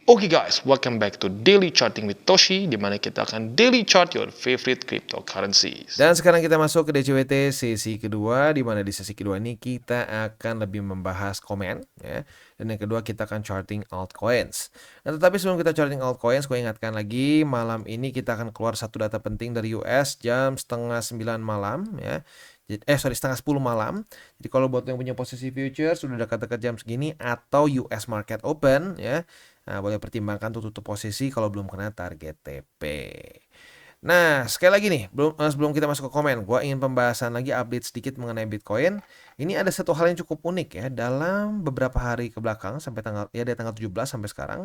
Oke guys, welcome back to Daily Charting with Toshi, di mana kita akan daily chart your favorite cryptocurrencies. Dan sekarang kita masuk ke DCWT sesi kedua, di mana di sesi kedua ini kita akan lebih membahas komen, ya. Dan yang kedua kita akan charting altcoins. Nah, tetapi sebelum kita charting altcoins, gue ingatkan lagi, malam ini kita akan keluar satu data penting dari US jam setengah 9 malam, ya. Setengah 10 malam. Jadi kalau buat yang punya posisi futures sudah dekat-dekat jam segini atau US market open, ya. Nah, boleh pertimbangkan untuk tutup posisi kalau belum kena target TP. Nah, sekali lagi nih, sebelum kita masuk ke komen, gue ingin pembahasan lagi update sedikit mengenai Bitcoin. Ini ada satu hal yang cukup unik ya, dalam beberapa hari ke belakang sampai dari tanggal 17 sampai sekarang,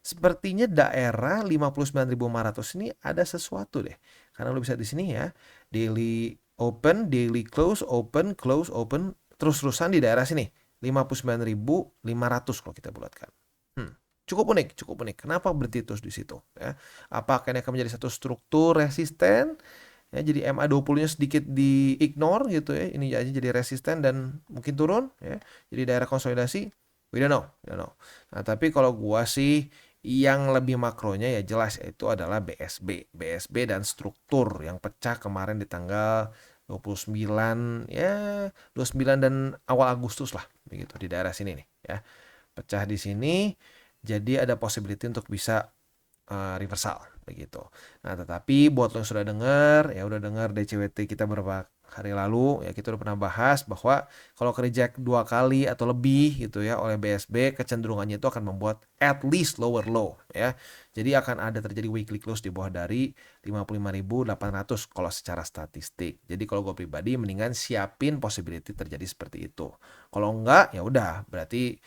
sepertinya daerah 59.500 ini ada sesuatu deh. Karena lu bisa di sini ya, daily open, daily close, open, close, open, terus-terusan di daerah sini. 59.500 kalau kita bulatkan. Cukup unik. Kenapa berhenti terus di situ? Ya? Apakah ini akan menjadi satu struktur resisten? Ya, jadi MA20-nya sedikit di-ignore gitu ya. Ini aja jadi resisten dan mungkin turun. Ya. Jadi daerah konsolidasi, we don't know. Nah, tapi kalau gua sih yang lebih makronya ya jelas itu adalah BSB dan struktur yang pecah kemarin di tanggal 29 ya 29 dan awal Agustus lah begitu di daerah sini nih ya. Pecah di sini. Jadi ada possibility untuk bisa reversal begitu. Nah, tetapi buat lo yang sudah udah dengar DCWT kita beberapa hari lalu ya, kita udah pernah bahas bahwa kalau reject 2 kali atau lebih gitu ya oleh BSB, kecenderungannya itu akan membuat at least lower low ya. Jadi akan ada terjadi weekly close di bawah dari 55.800 kalau secara statistik. Jadi kalau gue pribadi mendingan siapin possibility terjadi seperti itu. Kalau enggak ya udah berarti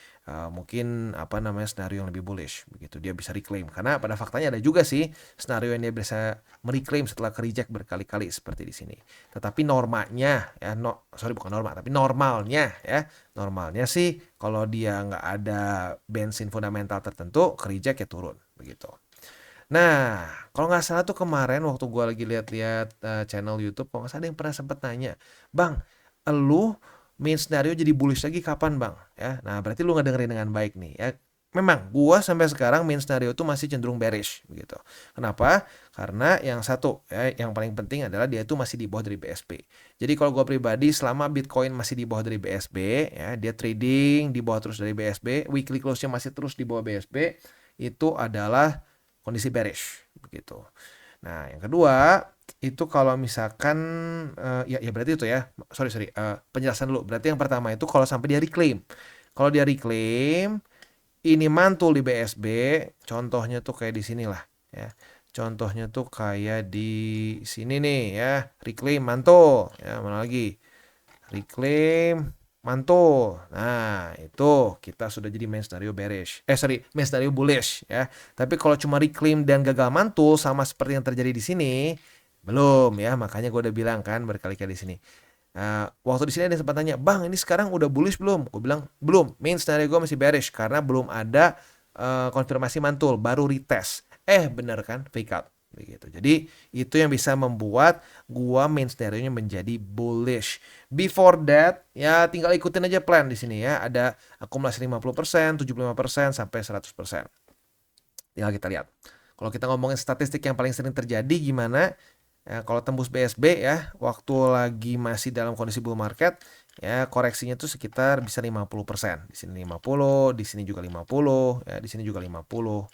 mungkin skenario yang lebih bullish begitu, dia bisa reclaim karena pada faktanya ada juga sih skenario yang dia bisa mereclaim setelah reject berkali-kali seperti di sini. Tetapi normalnya ya normalnya sih kalau dia nggak ada bensin fundamental tertentu reject ya turun begitu. Nah, kalau nggak salah tuh kemarin waktu gue lagi lihat-lihat channel YouTube, kalau nggak salah ada yang pernah sempat nanya, Bang, lu main scenario jadi bullish lagi kapan bang? Ya, nah berarti lu nggak dengerin dengan baik nih ya. Memang gua sampai sekarang main scenario tuh masih cenderung bearish begitu. Kenapa? Karena yang satu ya, yang paling penting adalah dia itu masih di bawah dari BSB. Jadi kalau gua pribadi selama Bitcoin masih di bawah dari BSB ya, dia trading di bawah terus dari BSB, weekly close-nya masih terus di bawah BSB, itu adalah kondisi bearish begitu. Nah, yang kedua itu kalau misalkan ya berarti itu ya. Penjelasan dulu. Berarti yang pertama itu kalau sampai dia reclaim. Kalau dia reclaim ini mantul di BSB, contohnya tuh kayak di sini lah ya. Contohnya tuh kayak di sini nih ya, reclaim mantul ya, mana lagi? Reclaim mantul. Nah, itu kita sudah jadi main scenario bearish. Main scenario bullish ya. Tapi kalau cuma reclaim dan gagal mantul sama seperti yang terjadi di sini, belum ya. Makanya gue udah bilang kan berkali-kali di sini. Waktu di sini ada yang sempat tanya, "Bang, ini sekarang udah bullish belum?" Gue bilang, "Belum. Main scenario gue masih bearish karena belum ada konfirmasi mantul, baru retest." Bener kan? Fake out begitu. Jadi itu yang bisa membuat gua main scenario-nya menjadi bullish. Before that ya tinggal ikutin aja plan di sini ya. Ada akumulasi 50%, 75% sampai 100%. Tinggal kita lihat. Kalau kita ngomongin statistik yang paling sering terjadi gimana? Ya, kalau tembus BSB ya, waktu lagi masih dalam kondisi bull market, ya koreksinya tuh sekitar bisa 50%. Di sini 50, di sini juga 50, ya di sini juga 50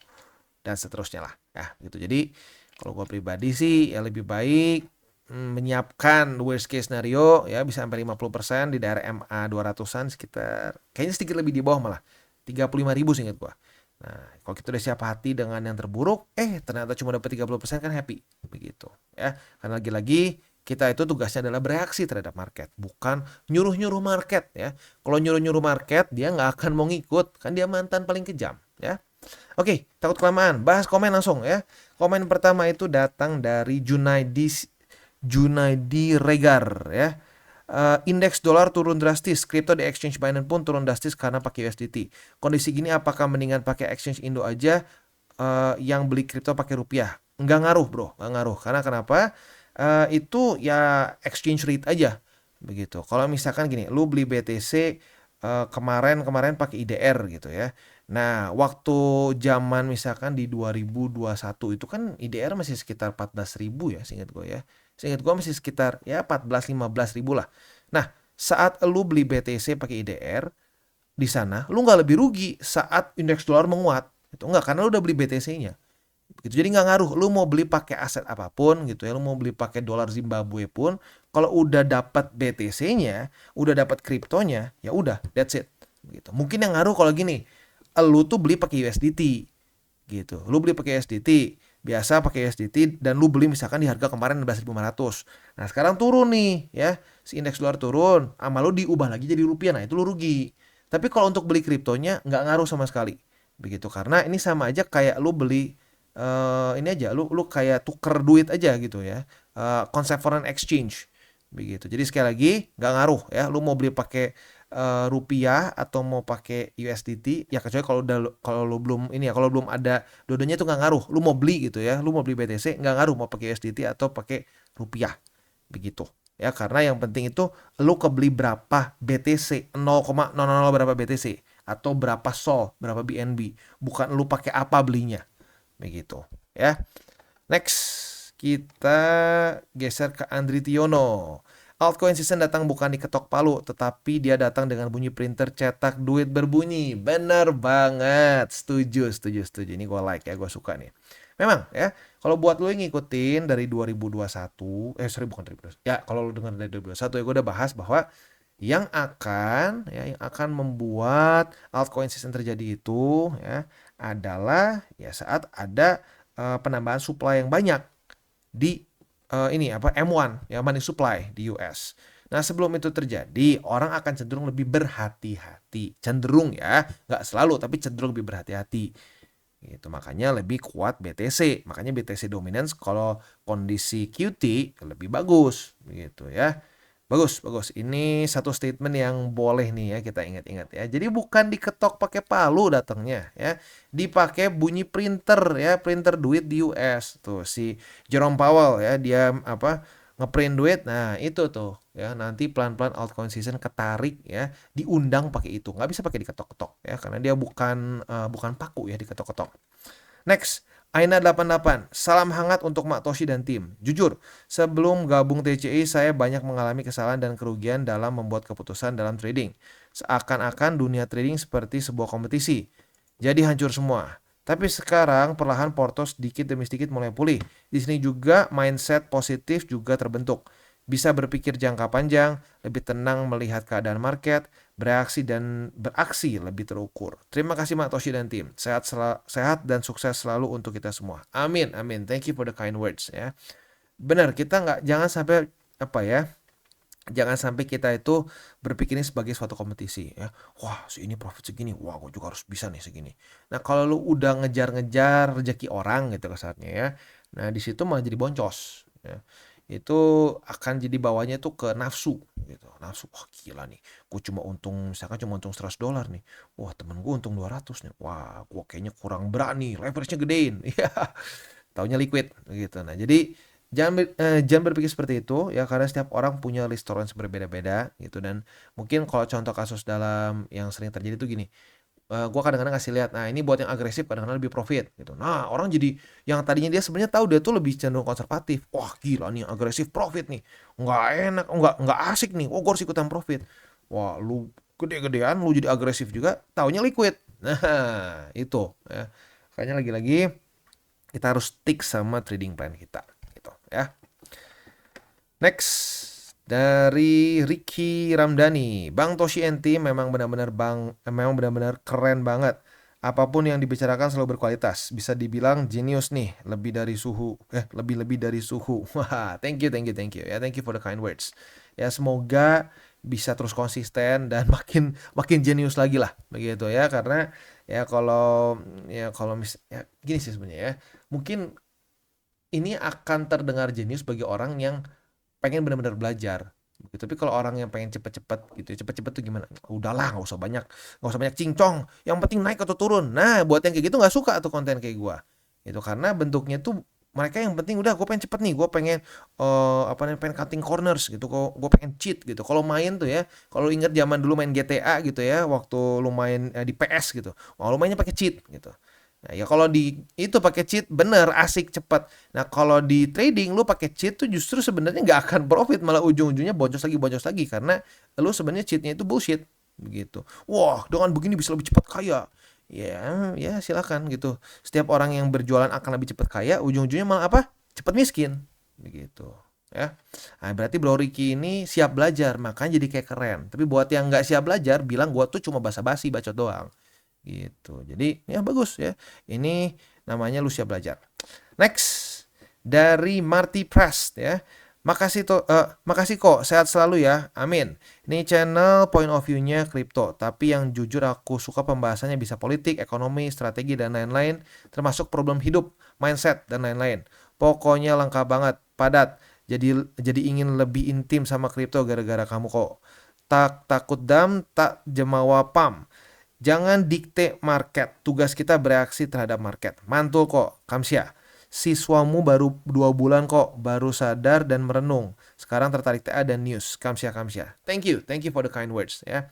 dan seterusnya lah. Ya, gitu. Jadi kalau gue pribadi sih ya lebih baik menyiapkan worst case scenario ya bisa sampai 50% di daerah MA 200-an sekitar kayaknya sedikit lebih di bawah malah 35.000 seingat gue. Nah, kalau kita udah siap hati dengan yang terburuk, ternyata cuma dapat 30% kan happy begitu ya. Karena lagi-lagi kita itu tugasnya adalah bereaksi terhadap market, bukan nyuruh-nyuruh market ya. Kalau nyuruh-nyuruh market dia nggak akan mau ngikut, kan dia mantan paling kejam ya. Oke, takut kelamaan. Bahas komen langsung ya. Komen pertama itu datang dari Junaidi Regar ya. Indeks dolar turun drastis, kripto di exchange Binance pun turun drastis karena pakai USDT. Kondisi gini apakah mendingan pakai exchange Indo aja yang beli kripto pakai rupiah? Enggak ngaruh bro, enggak ngaruh. Karena kenapa? Itu ya exchange rate aja begitu. Kalau misalkan gini, lu beli BTC kemarin pakai IDR gitu ya. Nah, waktu zaman misalkan di 2021 itu kan IDR masih sekitar 14.000 ya, seingat gue ya. Seingat gue masih sekitar ya 14-15 ribu lah. Nah, saat lu beli BTC pakai IDR di sana, lu nggak lebih rugi saat indeks dolar menguat. Itu enggak, karena lu udah beli BTC-nya. Gitu. Jadi nggak ngaruh. Lu mau beli pakai aset apapun gitu ya, lu mau beli pakai dolar Zimbabwe pun, kalau udah dapat BTC-nya, udah dapat kriptonya, ya udah, that's it. Gitu. Mungkin yang ngaruh kalau gini, lu tuh beli pakai USDT gitu. Lu beli pakai USDT, biasa pakai USDT dan lu beli misalkan di harga kemarin 16.500. Nah, sekarang turun nih ya. Si indeks dolar turun, sama lu diubah lagi jadi rupiah. Nah, itu lu rugi. Tapi kalau untuk beli kriptonya nggak ngaruh sama sekali. Begitu, karena ini sama aja kayak lu beli ini aja, lu kayak tuker duit aja gitu ya. Konsep foreign exchange begitu. Jadi sekali lagi nggak ngaruh ya. Lu mau beli pakai rupiah atau mau pakai USDT ya, kecuali kalau lu belum ini ya, kalau belum ada dua-duanya itu nggak ngaruh. Lu mau beli gitu ya, lu mau beli BTC nggak ngaruh mau pakai USDT atau pakai rupiah begitu ya, karena yang penting itu lu kebeli berapa BTC, 0,00 berapa BTC atau berapa SOL, berapa BNB, bukan lu pakai apa belinya begitu ya. Next, kita geser ke Andri Tiono. Altcoin season datang bukan diketok palu, tetapi dia datang dengan bunyi printer cetak duit berbunyi. Bener banget, setuju, setuju, setuju. Ini gue like ya, gue suka nih. Memang ya, kalau buat lo yang ngikutin dari 2021, sorry bukan 2021. Ya, kalau lo dengar dari 2021 ya, gue udah bahas bahwa yang akan membuat altcoin season terjadi itu ya adalah ya saat ada penambahan supply yang banyak di M1 ya, money supply di US. Nah, sebelum itu terjadi, orang akan cenderung lebih berhati-hati. Cenderung ya, nggak selalu, tapi cenderung lebih berhati-hati. Gitu, makanya lebih kuat BTC. Makanya BTC dominance kalau kondisi QT lebih bagus, gitu ya. Bagus, bagus. Ini satu statement yang boleh nih ya kita ingat-ingat ya. Jadi bukan diketok pakai palu datangnya ya. Dipakai bunyi printer ya, printer duit di US. Tuh si Jerome Powell ya, dia ngeprint duit. Nah, itu tuh ya, nanti pelan-pelan altcoin season ketarik ya, diundang pakai itu. Nggak bisa pakai diketok-ketok ya, karena dia bukan paku ya diketok-ketok. Next, Aina88, salam hangat untuk Mak Toshi dan tim. Jujur, sebelum gabung TCI saya banyak mengalami kesalahan dan kerugian dalam membuat keputusan dalam trading. Seakan-akan dunia trading seperti sebuah kompetisi. Jadi hancur semua. Tapi sekarang perlahan Porto sedikit demi sedikit mulai pulih. Di sini juga mindset positif juga terbentuk. Bisa berpikir jangka panjang, lebih tenang melihat keadaan market, bereaksi dan beraksi lebih terukur. Terima kasih Mak Toshi dan tim. Sehat dan sukses selalu untuk kita semua. Amin, amin. Thank you for the kind words ya. Benar, kita jangan sampai jangan sampai kita itu berpikir ini sebagai suatu kompetisi ya. Wah, si ini profit segini, wah gue juga harus bisa nih segini. Nah, kalau lu udah ngejar-ngejar rezeki orang gitu kasarnya ya. Nah, di situ malah jadi boncos ya. Itu akan jadi bawahnya tuh ke nafsu gitu. Nafsu, wah gila nih. Misalkan cuma untung $100 nih. Wah, temen gue untung 200 nih. Wah, gue kayaknya kurang berani, leverage-nya gedein. Ya, taunya liquid gitu. Nah, jadi jangan berpikir seperti itu ya, karena setiap orang punya risk tolerance berbeda-beda gitu. Dan mungkin kalau contoh kasus dalam yang sering terjadi tuh gini, gue kadang-kadang ngasih lihat, nah ini buat yang agresif kadang-kadang lebih profit gitu. Nah, orang jadi yang tadinya dia sebenarnya tahu dia tuh lebih cenderung konservatif, wah gila nih agresif profit nih, nggak enak, nggak asik nih, gue harus ikutan profit. Wah, lu gede-gedean lu jadi agresif juga, taunya liquid. Nah, itu ya, makanya lagi-lagi kita harus stick sama trading plan kita gitu ya. Next, dari Ricky Ramdhani, Bang Toshi NT memang benar-benar keren banget. Apapun yang dibicarakan selalu berkualitas. Bisa dibilang jenius nih, lebih dari suhu. Wah, thank you. Ya, thank you for the kind words. Ya, semoga bisa terus konsisten dan makin jenius lagi lah, begitu ya. Karena ya gini sih sebenarnya ya. Mungkin ini akan terdengar jenius bagi orang yang pengen benar-benar belajar gitu. Tapi kalau orang yang pengen cepet-cepet gitu, cepet-cepet tuh gimana? Udahlah, nggak usah banyak cincong. Yang penting naik atau turun. Nah, buat yang kayak gitu nggak suka tuh konten kayak gua. Itu karena bentuknya tuh mereka yang penting udah gue pengen cepet nih, gue pengen apa namanya, pengen cutting corners gitu, kok gue pengen cheat gitu. Kalau main tuh ya, kalau ingat zaman dulu main GTA gitu ya, waktu lu main di PS gitu, wah lu mainnya pakai cheat gitu. Nah, ya kalau di itu pakai cheat bener asik cepet. Nah, kalau di trading lu pakai cheat tuh justru sebenarnya nggak akan profit, malah ujung-ujungnya boncos lagi karena lu sebenarnya cheatnya itu bullshit begitu. Wah, dengan begini bisa lebih cepat kaya. Ya, ya silakan gitu. Setiap orang yang berjualan akan lebih cepat kaya, ujung-ujungnya malah apa? Cepat miskin. Begitu. Ya. Nah, berarti Bro Ricky ini siap belajar, makanya jadi kayak keren. Tapi buat yang nggak siap belajar, bilang gua tuh cuma basa-basi, bacot doang. Gitu. Jadi, ya bagus ya. Ini namanya lu siap belajar. Next, dari Marty Press ya. Makasih kok, sehat selalu ya. Amin. Ini channel point of view-nya kripto, tapi yang jujur aku suka pembahasannya bisa politik, ekonomi, strategi dan lain-lain, termasuk problem hidup, mindset dan lain-lain. Pokoknya lengkap banget, padat. Jadi ingin lebih intim sama kripto gara-gara kamu kok. Tak takut dam, tak jemawa pam. Jangan dikte market, tugas kita bereaksi terhadap market. Mantul kok, Kamsia. Siswamu baru 2 bulan kok, baru sadar dan merenung. Sekarang tertarik TA dan news. Kamsia. Thank you for the kind words ya.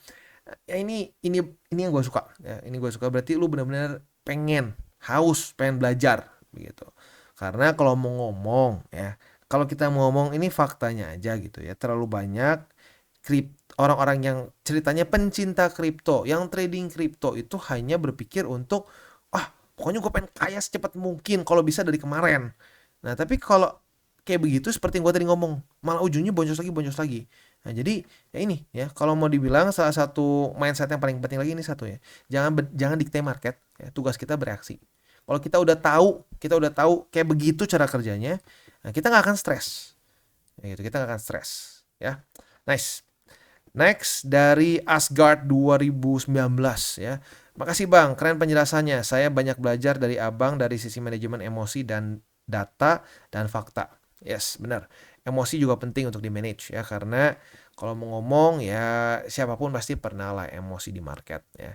Ya ini yang gue suka. Ya, ini gue suka berarti lu benar-benar pengen, haus, pengen belajar begitu. Karena kalau mau ngomong ya, kalau kita mau ngomong ini faktanya aja gitu ya. Terlalu banyak orang-orang yang ceritanya pencinta kripto, yang trading kripto itu hanya berpikir untuk pokoknya gue pengen kaya secepat mungkin kalau bisa dari kemarin. Nah, tapi kalau kayak begitu seperti yang gue tadi ngomong, malah ujungnya boncos lagi. Nah, jadi ya ini ya, kalau mau dibilang salah satu mindset yang paling penting lagi ini satu ya. Jangan dikte market, ya. Tugas kita bereaksi. Kalau kita udah tahu kayak begitu cara kerjanya, nah kita nggak akan stres. Ya gitu, kita nggak akan stres, ya. Nice. Next dari Asgard 2019 ya. Makasih Bang, keren penjelasannya. Saya banyak belajar dari Abang dari sisi manajemen emosi dan data dan fakta. Yes, benar. Emosi juga penting untuk di-manage ya, karena kalau mau ngomong ya siapapun pasti pernah lah emosi di market ya.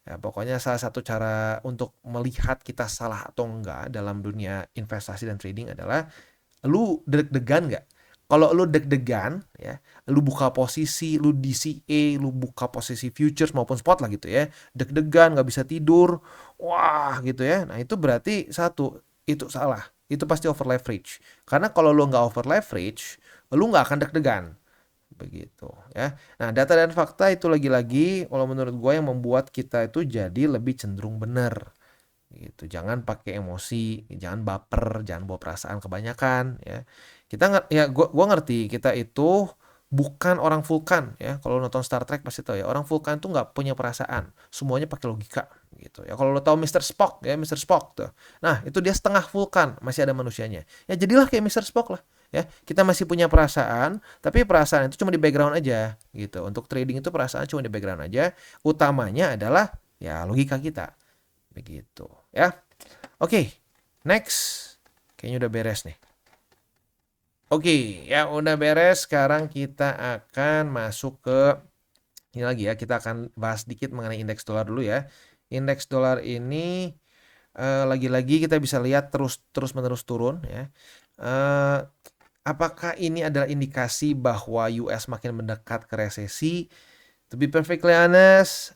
Ya, pokoknya salah satu cara untuk melihat kita salah atau enggak dalam dunia investasi dan trading adalah lu deg-degan nggak? Kalau lu deg-degan ya, lu buka posisi, lu DCA, lu buka posisi futures maupun spot lah gitu ya, deg-degan, nggak bisa tidur, wah gitu ya. Nah itu berarti satu, itu salah. Itu pasti over leverage. Karena kalau lu nggak over leverage, lu nggak akan deg-degan. Begitu ya. Nah data dan fakta itu lagi-lagi, kalau menurut gue yang membuat kita itu jadi lebih cenderung benar. Gitu. Jangan pakai emosi, jangan baper, jangan bawa perasaan kebanyakan ya. Gua ngerti kita itu bukan orang vulkan ya. Kalau nonton Star Trek pasti tahu ya, orang vulkan tuh nggak punya perasaan, semuanya pakai logika gitu ya. Kalau lo tahu Mr. Spock ya, Mr. Spock tuh. Nah, itu dia setengah vulkan, masih ada manusianya. Ya jadilah kayak Mr. Spock lah ya. Kita masih punya perasaan, tapi perasaan itu cuma di background aja gitu. Untuk trading itu perasaan cuma di background aja. Utamanya adalah ya logika kita. Begitu ya. Oke, next. Kayaknya udah beres nih. Oke, ya udah beres. Sekarang kita akan masuk ke ini lagi ya. Kita akan bahas dikit mengenai indeks dolar dulu ya. Indeks dolar ini lagi-lagi kita bisa lihat terus-menerus turun ya. Apakah ini adalah indikasi bahwa US makin mendekat ke resesi? To be perfectly honest,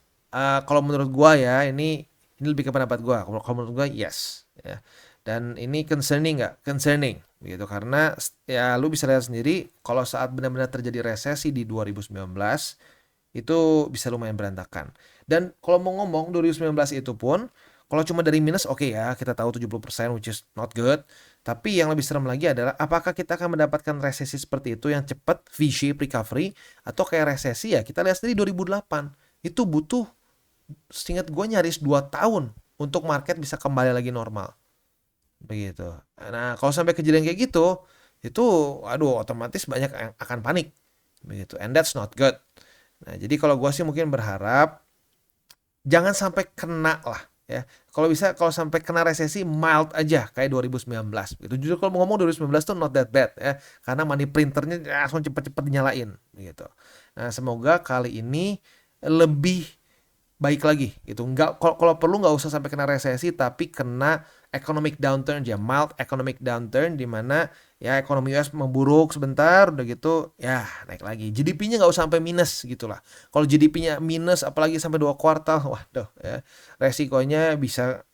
kalau menurut gua ya, ini lebih ke pendapat gua. Kalau menurut gua yes, ya. Dan ini concerning nggak? Concerning, gitu. Karena ya lu bisa lihat sendiri, kalau saat benar-benar terjadi resesi di 2019 itu bisa lumayan berantakan. Dan kalau mau ngomong 2019 itu pun, kalau cuma dari minus oke ya, kita tahu 70% which is not good. Tapi yang lebih serem lagi adalah apakah kita akan mendapatkan resesi seperti itu yang cepat V-shape recovery atau kayak resesi ya kita lihat sendiri 2008 itu butuh seingat gue nyaris 2 tahun untuk market bisa kembali lagi normal begitu. Nah kalau sampai kejadian kayak gitu itu aduh otomatis banyak yang akan panik begitu, and that's not good. Nah jadi kalau gue sih mungkin berharap jangan sampai kena lah ya. Kalau sampai kena resesi mild aja kayak 2019 gitu. Jujur kalau mau ngomong 2019 tuh not that bad ya. Karena money printernya langsung cepet-cepet dinyalain gitu. Nah, semoga kali ini lebih baik lagi gitu. Nggak, kalau perlu nggak usah sampai kena resesi, tapi kena economic downturn ya, mild economic downturn, di mana ya ekonomi US memburuk sebentar, udah gitu ya naik lagi. GDP-nya nggak usah sampai minus gitulah. Kalau GDP-nya minus apalagi sampai 2 kuartal, waduh ya, resikonya bisa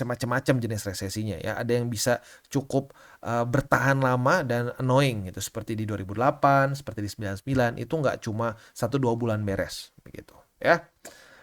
macam-macam jenis resesinya ya. Ada yang bisa cukup bertahan lama dan annoying gitu, seperti di 2008, seperti di 99, itu nggak cuma 1-2 bulan beres begitu ya.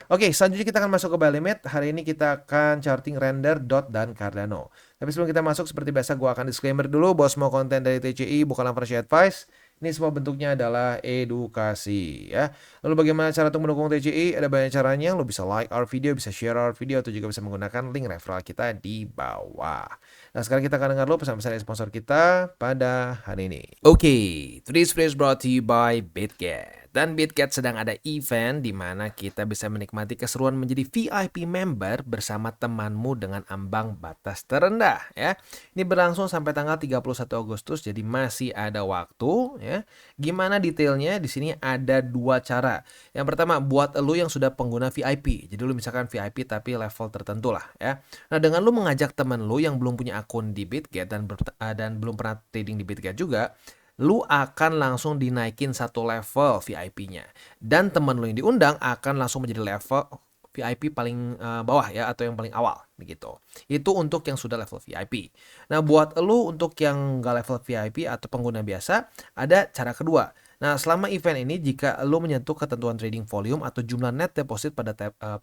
Oke, selanjutnya kita akan masuk ke buy limit. Hari ini kita akan charting render, dot, dan Cardano. Tapi sebelum kita masuk, seperti biasa gue akan disclaimer dulu bahwa semua konten dari TCI bukanlah financial advice. Ini semua bentuknya adalah edukasi ya. Lalu bagaimana cara untuk mendukung TCI? Ada banyak caranya. Lo bisa like our video, bisa share our video, atau juga bisa menggunakan link referral kita di bawah. Nah, sekarang kita akan dengar dulu pesan-pesan dari sponsor kita pada hari ini. Oke, today's video is brought to you by BitGet. Dan BitGet sedang ada event di mana kita bisa menikmati keseruan menjadi VIP member bersama temanmu dengan ambang batas terendah ya. Ini berlangsung sampai tanggal 31 Agustus, jadi masih ada waktu ya. Gimana detailnya? Di sini ada 2 cara. Yang pertama, buat lu yang sudah pengguna VIP. Jadi lu misalkan VIP tapi level tertentu lah ya. Nah, dengan lu mengajak teman lu yang belum punya akun di BitGet dan belum pernah trading di BitGet juga, lu akan langsung dinaikin 1 level VIP-nya. Dan teman lu yang diundang akan langsung menjadi level VIP paling bawah ya, atau yang paling awal begitu. Itu untuk yang sudah level VIP. Nah, buat lu untuk yang nggak level VIP atau pengguna biasa, ada cara kedua. Nah, selama event ini, jika lu menyentuh ketentuan trading volume atau jumlah net deposit pada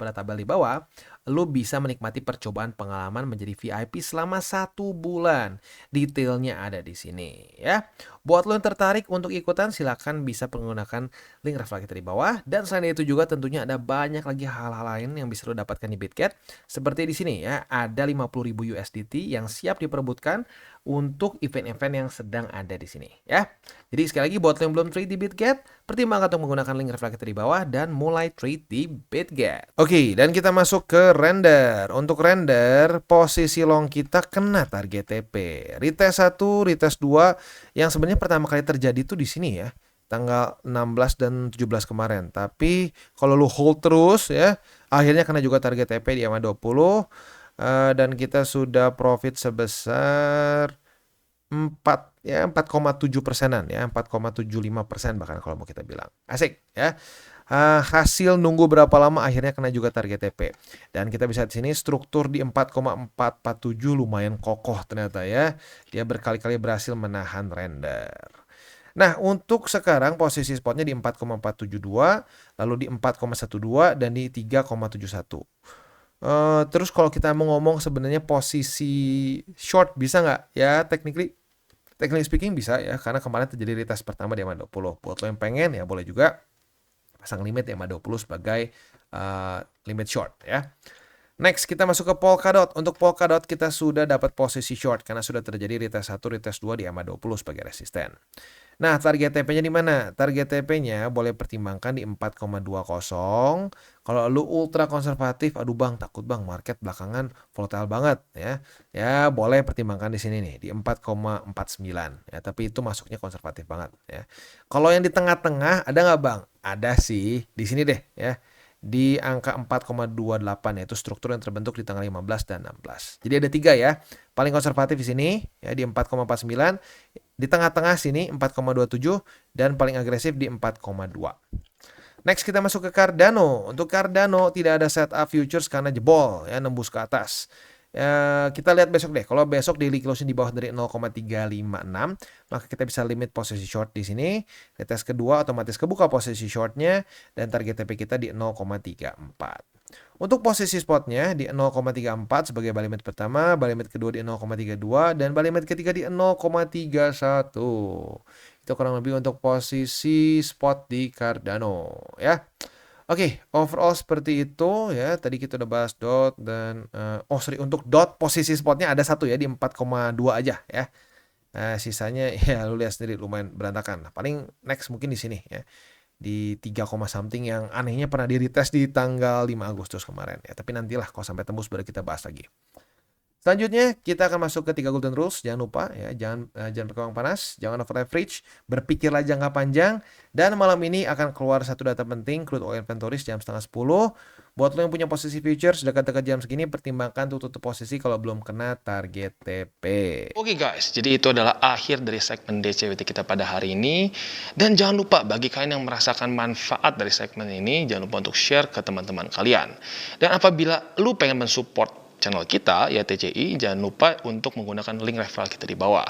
tabel di bawah, lu bisa menikmati percobaan pengalaman menjadi VIP selama 1 bulan. Detailnya ada di sini ya. Buat lo yang tertarik untuk ikutan, silakan bisa menggunakan link referral kita di bawah. Dan selain itu juga tentunya ada banyak lagi hal-hal lain yang bisa lo dapatkan di BitGet. Seperti di sini ya, ada 50.000 USDT yang siap diperebutkan untuk event-event yang sedang ada di sini ya. Jadi sekali lagi, buat lo yang belum trade di BitGet, pertimbangkan untuk menggunakan link referral kita di bawah dan mulai trade di BitGet. Oke, dan kita masuk ke render. Untuk render, posisi long kita kena target TP. Retest 1, retest 2 yang sebenarnya pertama kali terjadi tuh di sini ya, tanggal 16 dan 17 kemarin. Tapi kalau lu hold terus ya, akhirnya kena juga target TP di EMA 20. Dan kita sudah profit sebesar 4,7%-an ya, 4,75% bahkan kalau mau kita bilang. Asik ya. Hasil nunggu berapa lama, akhirnya kena juga target TP. Dan kita bisa di sini struktur di 4,447 lumayan kokoh ternyata ya. Dia berkali-kali berhasil menahan render. Nah, untuk sekarang posisi spotnya di 4,472, lalu di 4,12 dan di 3,71. Terus kalau kita mau ngomong sebenarnya posisi short bisa nggak? Ya, technically speaking bisa ya, karena kemarin terjadi retest pertama di EMA 20. Buat lo yang pengen ya boleh juga pasang limit EMA 20 sebagai limit short ya. Next, kita masuk ke Polkadot. Untuk Polkadot kita sudah dapat posisi short karena sudah terjadi retest 1, retest 2 di EMA 20 sebagai resisten. Nah, target TP-nya di mana? Target TP-nya boleh pertimbangkan di 4,20. Kalau lu ultra konservatif, aduh bang, takut bang, market belakangan volatile banget ya. Ya, boleh pertimbangkan di sini nih, di 4,49 ya, tapi itu masuknya konservatif banget ya. Kalau yang di tengah-tengah ada nggak bang? Ada sih, di sini deh ya. Di angka 4,28, yaitu struktur yang terbentuk di tanggal 15 dan 16. Jadi ada 3 ya. Paling konservatif di sini ya di 4,49, di tengah-tengah sini 4,27 dan paling agresif di 4,2. Next kita masuk ke Cardano. Untuk Cardano tidak ada setup futures karena jebol ya, nembus ke atas. Kita lihat besok deh. Kalau besok daily closing di bawah dari 0,356, maka kita bisa limit posisi short di sini. Retest kedua otomatis kebuka posisi shortnya dan target TP kita di 0,34. Untuk posisi spotnya di 0,34 sebagai buy limit pertama, buy limit kedua di 0,32 dan buy limit ketiga di 0,31. Itu kurang lebih untuk posisi spot di Cardano ya. Oke, overall seperti itu ya. Tadi kita udah bahas dot dan untuk dot posisi spotnya ada 1 ya di 4,2 aja ya. Sisanya ya lu lihat sendiri lumayan berantakan. Paling next mungkin di sini ya. Di 3, something yang anehnya pernah di retest di tanggal 5 Agustus kemarin ya. Tapi nantilah kalau sampai tembus baru kita bahas lagi. Selanjutnya kita akan masuk ke 3 golden rules. Jangan lupa ya, jangan pakai uang panas, jangan over leverage, berpikirlah jangka panjang. Dan malam ini akan keluar satu data penting, crude oil inventories jam 9:30. Buat lo yang punya posisi futures dekat-dekat jam segini, pertimbangkan tutup posisi kalau belum kena target TP. Oke guys, jadi itu adalah akhir dari segmen DCWT kita pada hari ini. Dan jangan lupa bagi kalian yang merasakan manfaat dari segmen ini, jangan lupa untuk share ke teman-teman kalian. Dan apabila lu pengen mensupport channel kita, ya TCI, jangan lupa untuk menggunakan link referral kita di bawah.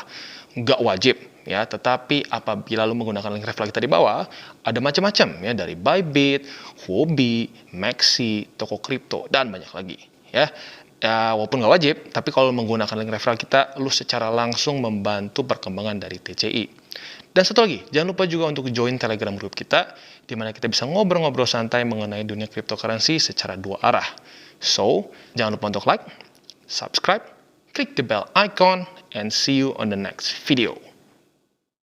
Nggak wajib, ya, tetapi apabila lu menggunakan link referral kita di bawah, ada macam-macam, ya, dari Bybit, Huobi, Maxi, toko kripto, dan banyak lagi, ya. Ya, walaupun nggak wajib, tapi kalau menggunakan link referral kita, lu secara langsung membantu perkembangan dari TCI. Dan satu lagi, jangan lupa juga untuk join Telegram group kita, di mana kita bisa ngobrol-ngobrol santai mengenai dunia cryptocurrency secara dua arah. So, jangan lupa untuk like, subscribe, click the bell icon, and see you on the next video.